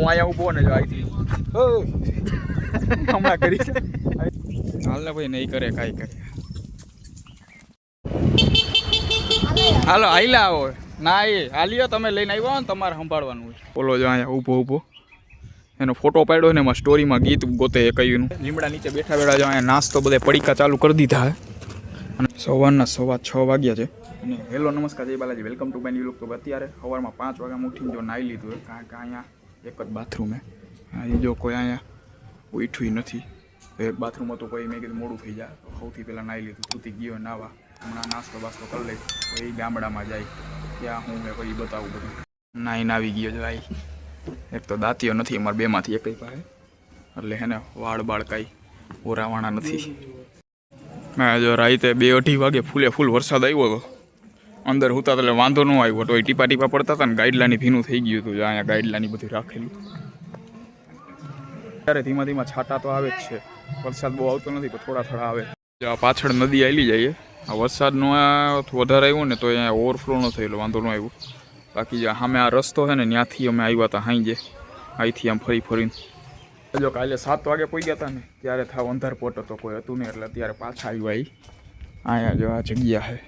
હું અહીંયા ઊભો ને જો અહીંથી હમણાં કરી હાલ ને ભાઈ નહીં કરે કાંઈ કરે હાલો હાઈલા આવો ના એ હાલ્યો તમે લઈને આવ્યો ને તમારે સંભાળવાનું હોય બોલો જો અહીંયા ઊભો એનો ફોટો પાડ્યો ને એમાં સ્ટોરીમાં ગીત ગોતે કહ્યું લીમડા નીચે બેઠા જો અહીંયા નાસ્તો બધે પડીકા ચાલુ કરી દીધા હે અને સવારના 6:15 વાગ્યા છે અને હેલો નમસ્કાર જય Balaji welcome to my new look. તો અત્યારે સવારમાં 5 વાગ્યા ઉઠીને જો નાહી લીધું કારણ કે અહીંયા એક જ બાથરૂમ હે એ જો કોઈ અહીંયા ઉઠ્યું નથી એક બાથરૂમ હતું કોઈ મેં કીધું મોડું થઈ જાય સૌથી પહેલાં નાહી લીધું ધૂતી ગયો નાવા હમણાં નાસ્તો બાસ્તો કરી લઈ પછી ગામડામાં જાય ત્યાં હું મેં પછી બતાવું બધું નાહીને આવી ગયો જો ભાઈ એક તો દાંતીઓ નથી અમારે બેમાંથી એક પાસે એટલે હેને વાળ બાળ કાંઈ ઓરાવાના નથી. જો રાતે 2-2:30 વાગે ફૂલ વરસાદ આવ્યો હતો અંદર હુતા એટલે વાંધો ન આવ્યો તો એ ટીપા પડતા હતા ને ગાઈડલાની ભીનું થઈ ગયું હતું અહીંયા ગાઈડલાની બધું રાખેલું ત્યારે ધીમા છાંટા તો આવે જ છે વરસાદ બહુ આવતો નથી પણ થોડા આવે. પાછળ નદી આવેલી જાય આ વરસાદનો વધારે આવ્યો ને તો અહીંયા ઓવરફ્લો ન થયેલો વાંધો ન આવ્યો બાકી જે સામે આ રસ્તો છે ને ત્યાંથી અમે આવ્યા હતા હાઈ અહીંથી આમ ફરીને જો કાલે 7 વાગે પહોંચ્યા હતા ને ત્યારે થાવ અંધારપોટ હતો કોઈ હતું ને એટલે અત્યારે પાછા આવ્યા અહીંયા જો આ જગ્યા છે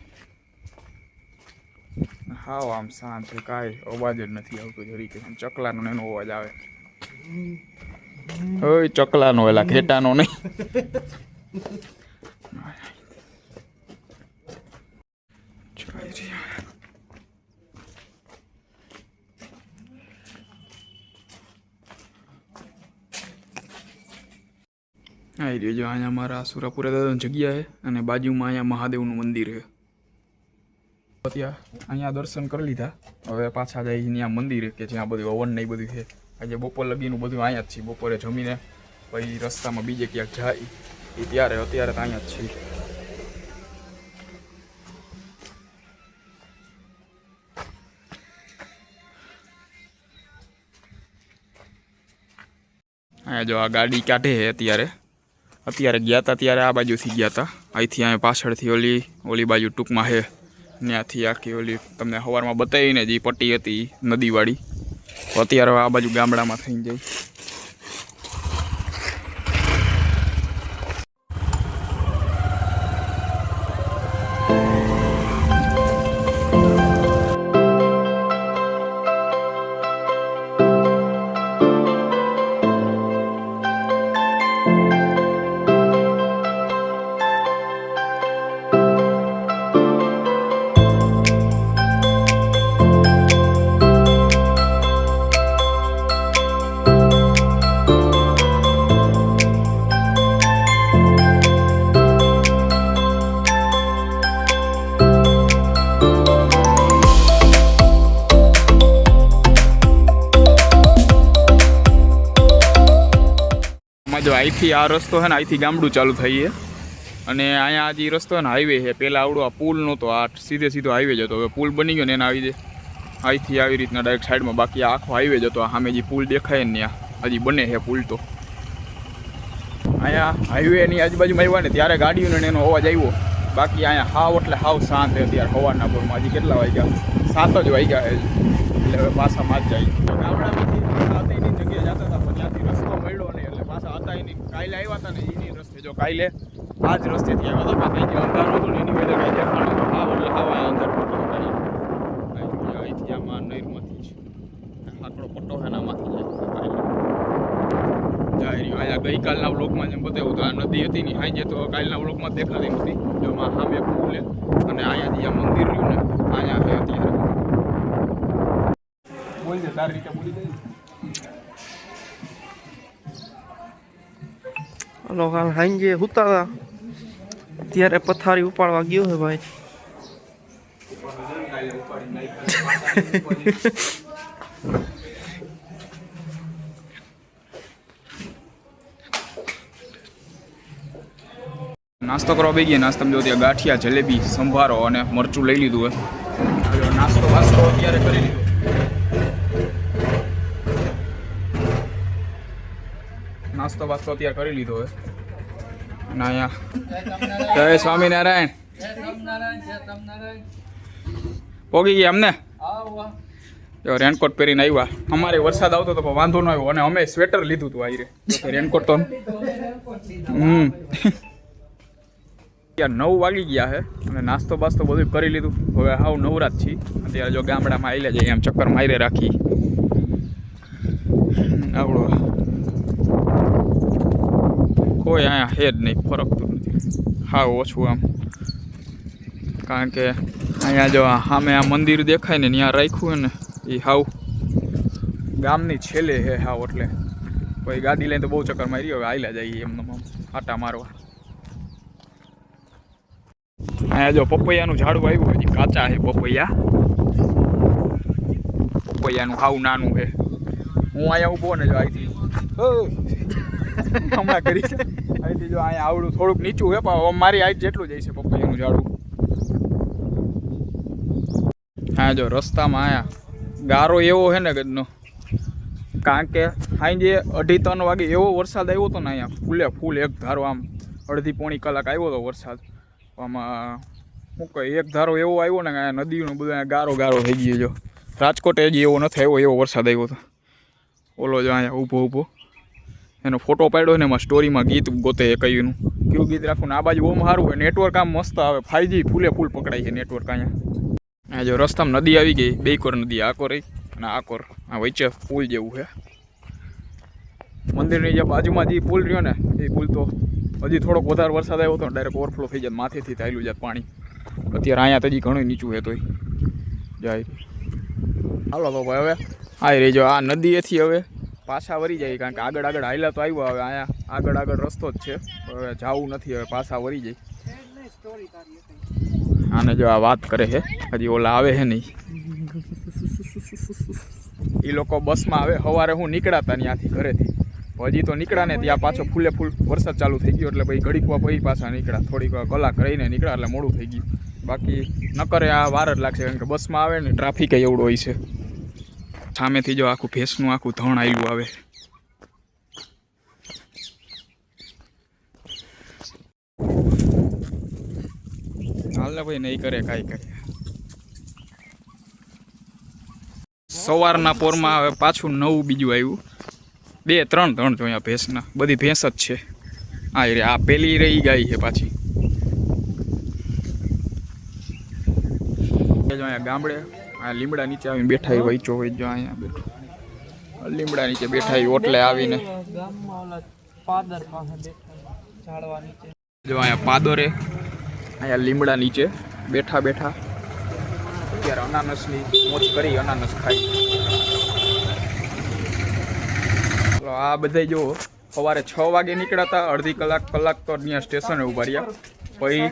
હાવ આમ શાંત છે કાંઈ અવાજ જ નથી આવતો જરીકે આમ ચકલાનો એનો અવાજ આવે ઓય ચકલાનો એલા ઘેટાનો નહીં. હા જો અહીંયા મારા સુરાપુરા દાદાની જગ્યા છે અને બાજુમાં અહીંયા મહાદેવનું મંદિર છે. ત્યાં અહીંયા દર્શન કરી લીધા હવે પાછા જાય ત્યાં મંદિર કે જ્યાં બધું હવન ને એ બધું છે. આજે બપોર લગીનું બધું અહીંયા જ છે બપોરે જમીને પછી રસ્તામાં બીજે ક્યાંક જાય એ અત્યારે તો અહીંયા જ છે. અહીંયા જો આ ગાડી કાઢે છે અત્યારે ગયા હતા ત્યારે આ બાજુથી ગયા હતા અહીંથી અહીંયા પાછળથી ઓલી બાજુ ટૂંકમાં છે ત્યાંથી આખી ઓલી તમને સવારમાં બતાવીને જે પટ્ટી હતી નદીવાળી અત્યારે આ બાજુ ગામડામાં થઈને જાય. જો અહીંથી આ રસ્તો છે ને અહીંથી ગામડું ચાલુ થઈ છે અને અહીંયા આ જે રસ્તો છે ને હાઈવે છે પહેલાં આવડો આ પુલ નહોતો આ સીધો હાઈવે જ હતો હવે પુલ બની ગયો ને એને આવી જાય અહીંથી આવી રીતના ડાયરેક્ટ સાઈડમાં બાકી આખો હાઈવે જ હતો સામે જે પુલ દેખાય ને ત્યાં હજી બને છે પુલ તો અહીંયા હાઈવેની આજુબાજુમાં આવ્યા ને ત્યારે ગાડીઓને એનો અવાજ આવ્યો બાકી અહીંયા હાવ એટલે હાવ શાંત છે અત્યારે સવારના પોરમાં હજી કેટલા વાગ્યા 7 જ વાગ્યા છે એટલે હવે પાછામાં જ જાય ગામડામાંથી જગ્યાએ જતા હતા પણ ત્યાંથી રસ્તો મળ્યો નહીં એટલે પાછા હતા એની કાલે આવ્યા હતા ને એની રસ્તે જો કાલે આ જ રસ્તેથી આવ્યા હતા કંઈ જે અંધારું હતું ને એની વજે કંઈ દેખાણું હાવ એટલે હાવ અંદર પટ્ટો અહીંથી આમાં નહેરમાંથી આકડો પટ્ટો છે આમાંથી જાય અહીંયા ગઈકાલના બ્લોકમાં જેમ બતાવ્યું તો આ નદી હતી ને હાઈ તો કાલના બ્લોકમાં દેખાતી નથી જો સામે પુલ અને અહીંયાથી આ મંદિર રહ્યું ને અહીંયા છે અત્યારે બોલજે તારી રીતે બોલી દે. હલો કાલ હાંજે હુતા હતા ત્યારે પથારી ઉપાડવા ગયો હે ભાઈ. નાસ્તો કરવા બે ગયા નાસ્તામાં જો ત્યાં ગાંઠિયા જલેબી સંભારો અને મરચું લઈ લીધું હોય નાસ્તો વાસ્તો અત્યારે કરી લીધો. નાસ્તો બાસ્તો અત્યારે કરી લીધો હોય અને અહીંયા જય સ્વામિનારાયણ પોગી ગયા અમને જો રેનકોટ પહેરીને આવ્યા. અમારે વરસાદ આવતો તો પણ વાંધો ન આવ્યો અને અમે સ્વેટર લીધું હતું આયરે. રેનકોટ તો યાર 9 વાગી ગયા છે અને નાસ્તો બાસ્તો બધું કરી લીધું. હવે હાવ નવરાત છીએ. અત્યારે જો ગામડામાં આવેલા જઈએ એમ ચક્કર મારી રાખી. આવડો કોઈ અહીંયા હે જ નહીં, ફરકતું નથી હાવ ઓછું આમ. કારણ કે અહીંયા જો સામે આ મંદિર દેખાય ને ત્યાં રાખ્યું ને એ હાવ ગામની છેલ્લે હે હાવ. એટલે કોઈ ગાડી લઈને તો બહુ ચક્કર મારી. હવે આયલા જઈએ એમને આટા મારવા. અહીંયા જો પપૈયાનું ઝાડું આવ્યું, હજી કાચા છે પપૈયા. પપૈયાનું હાવ નાનું છે. હું અહીંયા ઊભો ને જો અહીંથી હમણાં કરી અહીંથી જો અહીંયા આવડું થોડુંક નીચું છે પણ મારી હાઈટ જેટલું જ છે પપૈયાનું ઝાડું. હા જો રસ્તામાં આયા ગારો એવો છે ને ગજનો. કારણ કે સાંજે 2:30 વાગે એવો વરસાદ આવ્યો હતો ને અહીંયા ફૂલે ફૂલ એક ધારો આમ અડધી પોણી કલાક આવ્યો હતો વરસાદ. આમાં શું કહે એક ધારો એવો આવ્યો ને અહીંયા નદીનું બધું ગારો ગારો થઈ ગયો. જો રાજકોટ હજી એવો નથી આવ્યો એવો વરસાદ આવ્યો હતો. ઓલો જો અહીંયા ઊભો એનો ફોટો પાડ્યો ને એમાં સ્ટોરીમાં ગીત ગોતે કયું કયું ગીત રાખવું ને. આ બાજુ ઓમ સારું હોય, નેટવર્ક આમ મસ્ત આવે, 5G ફૂલે ફૂલ પકડાય છે નેટવર્ક અહીંયા. આ જો રસ્તામાં નદી આવી ગઈ, બેકોર નદી આકોર અને આકોર આ વચ્ચે પુલ જેવું છે. મંદિરની જે બાજુમાં જે પુલ રહ્યો ને એ પુલ તો હજી થોડોક વધારે વરસાદ આવ્યો હતો ડાયરેક્ટ ઓવરફ્લો થઈ જાય, માથેથી ચાલ્યું જાય પાણી. અત્યારે અહીંયા તો હજી ઘણું નીચું છે તોય જાય. હાલો તો ભાઈ હવે આ રહી જો આ નદીએથી હવે પાછા વળી જાય. કારણ કે આગળ હાલ્યા તો આવ્યો. હવે અહીંયા આગળ રસ્તો જ છે, હવે જવું નથી, હવે પાછા વળી જાય. આને જો આ વાત કરે છે, હજી ઓલા આવે છે નહીં. એ લોકો બસમાં આવે. સવારે હું નીકળાતા ત્યાંથી ઘરેથી, હજી તો નીકળ્યા ને ત્યાં પાછો ફૂલે ફૂલ વરસાદ ચાલુ થઈ ગયો. એટલે ભાઈ ઘડીક પછી પાછા નીકળ્યા, થોડીક કલાક રહીને નીકળ્યા એટલે મોડું થઈ ગયું. બાકી ન કરે આ વાર જ લાગશે, કારણ કે બસમાં આવે ને ટ્રાફિક એવડો હોય છે. સામેથી જો આખું ભેંસનું આખું ધણ આવેલું આવે. હાલ ને ભાઈ નહીં કરે કાંઈ કરે. સવારના પોરમાં હવે પાછું નવું બીજું આવ્યું. 2-3 ધણ જો અહીંયા ભેંસના, બધી ભેંસ જ છે. હા રે આ પેલી રહી ગાય છે પાછી. જો અહીંયા ગામડે આ લીમડા નીચે આવીને બેઠા હોય, વૈચો હોય જો અહીંયા બેઠો લીમડા નીચે બેઠા હોય. ઓટલે આવીને જો અહીંયા પાદરે અહીંયા લીમડા નીચે બેઠા અત્યારે અનાનસની મોજ કરી, અનાનસ ખાઈ. આ બધા જો સવારે 6 વાગે નીકળ્યા, અડધી કલાક તો ત્યાં સ્ટેશને ઉભા રહ્યા. પછી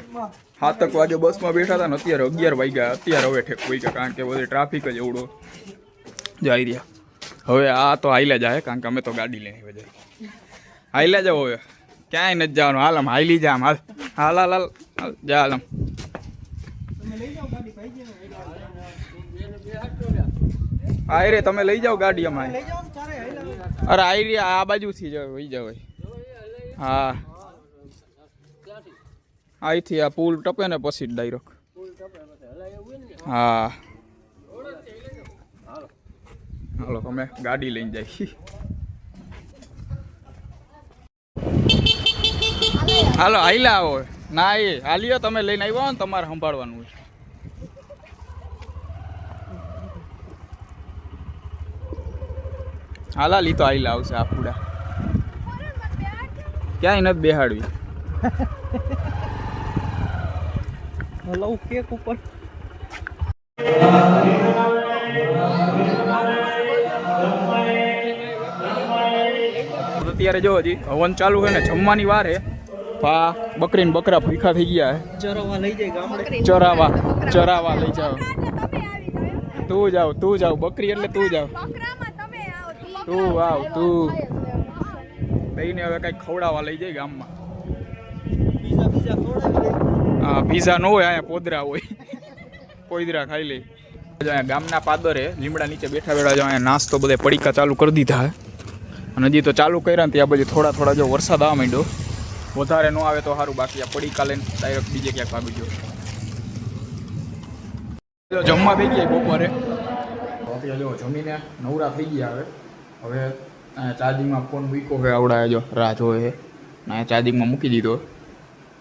7 વાગે બસમાં બેઠા હતા ને અત્યારે 11 વાગ્યા. અત્યારે હવે ઠેક હોય ગયા, કારણ કે બધે ટ્રાફિક જ એવડો જાય રહ્યા. હવે આ તો હાઈલા જાય, કારણ કે અમે તો ગાડી લઈને જાય. હાઈલા જાવ હવે, ક્યાંય નથી જવાનું. હાલ આમ હાઈલી જા, હાલ હાલ હાલ હાલ જા હાલ. આઈ રે તમે લઈ જાઓ ગાડી અમારે. અરે આઈ રે આ બાજુથી જાવ વહી જાવ. હા અહીંથી આ પુલ ટપે ને પછી જ ડાયરેક્ટ. હા હાલો તમે ગાડી લઈને જાય. હાલો હાઈલા આવો ના એ હાલ્યો તમે લઈને આવ્યો ને તમારે સંભાળવાનું હોય. હાલા લી તો હાઈલા આવશે આ પૂડા. ક્યાંય નથી બેહાડવી. હલો કેક ઉપર અત્યારે જો હજી હવન ચાલુ છે ને જમવાની વાર છે. બકરીને બકરા ભૂખા થઈ ગયા છે. ચરાવા લઈ જાય ગામડે. ચરાવા લઈ જાવ. તું જાવ બકરી એટલે તું જાવ. તું દઈને હવે કઈક ખવડાવવા લઈ જાય ગામમાં. હા પીઝા ન હોય, અહીંયા પોદરા હોય. પોદરા ખાઈ લે. અહીંયા ગામના પાદરે લીમડા નીચે બેઠા જો અહીંયા નાસ્તો બધે પડીકા ચાલુ કરી દીધા હે. અને હજી તો ચાલુ કર્યા ને ત્યાં પછી થોડા જો વરસાદ આવવા માંડ્યો. વધારે ન આવે તો સારું, બાકી આ પડીકા લઈને ડાયરેક્ટ બીજે ક્યાંક ભાગી ગયો. જમવા બેસી જાય બપોરે. અત્યારે જો જમીને નવરા થઈ ગયા હવે ચાર્જિંગમાં ફોન મૂક્યો હોય આવડા જો રાહ જોવે છે ને ચાર્જિંગમાં મૂકી દીધો.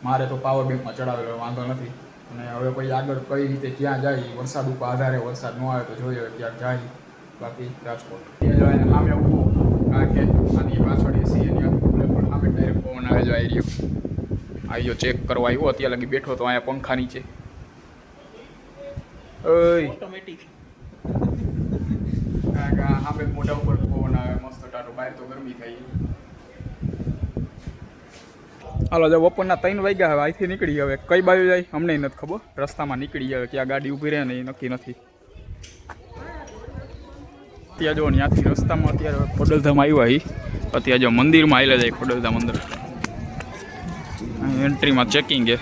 મારે તો પાવર બેંકમાં ચડાવેલો વાંધો નથી. અને હવે પછી આગળ કઈ રીતે ક્યાં જાય વરસાદ ઉપર આધારે, વરસાદ ન આવે તો જોઈએ ક્યાંક જાય. બાકી રાજકોટ ત્યાં જાય સામે ઊભો કારણ કે આની પાછળ એસી એની પણ સામે ડાયરેક્ટ પવન આવે જો આવી ગયો ચેક કરવા આવ્યો. અત્યારે લગી બેઠો તો અહીંયા પંખા નીચે ઓટોમેટિક સામે મોઢા ઉપર પવન આવે મસ્ત ટાટો. બહાર તો ગરમી થાય. હાલો જો બપોરના 3 વાગ્યા હવે અહીંથી નીકળી. હવે કઈ બાજુ જાય અમને નથી ખબર. રસ્તામાં નીકળી હવે ક્યાં ગાડી ઊભી રહે ને એ નક્કી નથી. ત્યાં જો ત્યાંથી રસ્તામાં અત્યારે ખોડલધામ આવ્યા. અત્યારે જો મંદિરમાં આવેલા જાય ખોડલધામ અંદર એન્ટ્રીમાં ચેકિંગ છે.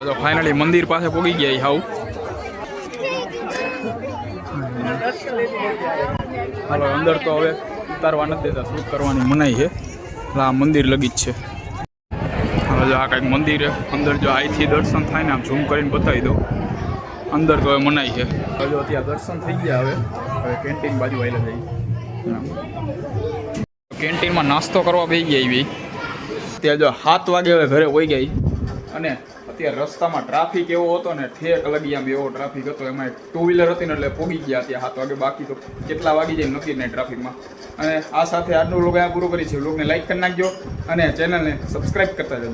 તો ફાઇનલી મંદિર પાસે પહોંચી ગયા હાવ. હાલો અંદર તો હવે ઉતારવા નથી દેતા, શૂટ કરવાની મનાઈ છે. આ મંદિર લગી જ છે. હવે જો આ કંઈક મંદિર અંદર જો અહીંથી દર્શન થાય ને આમ ઝૂમ કરીને બતાવી દઉં. અંદર તો હવે મનાઈ છે. જો ત્યાં દર્શન થઈ ગયા. હવે કેન્ટીન બાજુ આવેલા જઈએ. કેન્ટીનમાં નાસ્તો કરવા બેસી ગયા એવી. ત્યાં જો 7 વાગે હવે ઘરે હોઈ ગઈ. અને અત્યારે રસ્તામાં ટ્રાફિક એવો હતો ને ઠેક લગી આમ એવો ટ્રાફિક હતો. એમાં 2 વ્હીલર હતી ને એટલે પોગી ગયા ત્યાં 7 વાગે. બાકી તો કેટલા વાગી જાય નક્કી નહીં ટ્રાફિકમાં. અને આ સાથે આજનું વ્લોગ અહીંયા પૂરું કરી છે. વ્લોગને લાઈક કરી નાખજો અને ચેનલને સબસ્ક્રાઈબ કરતા જજો.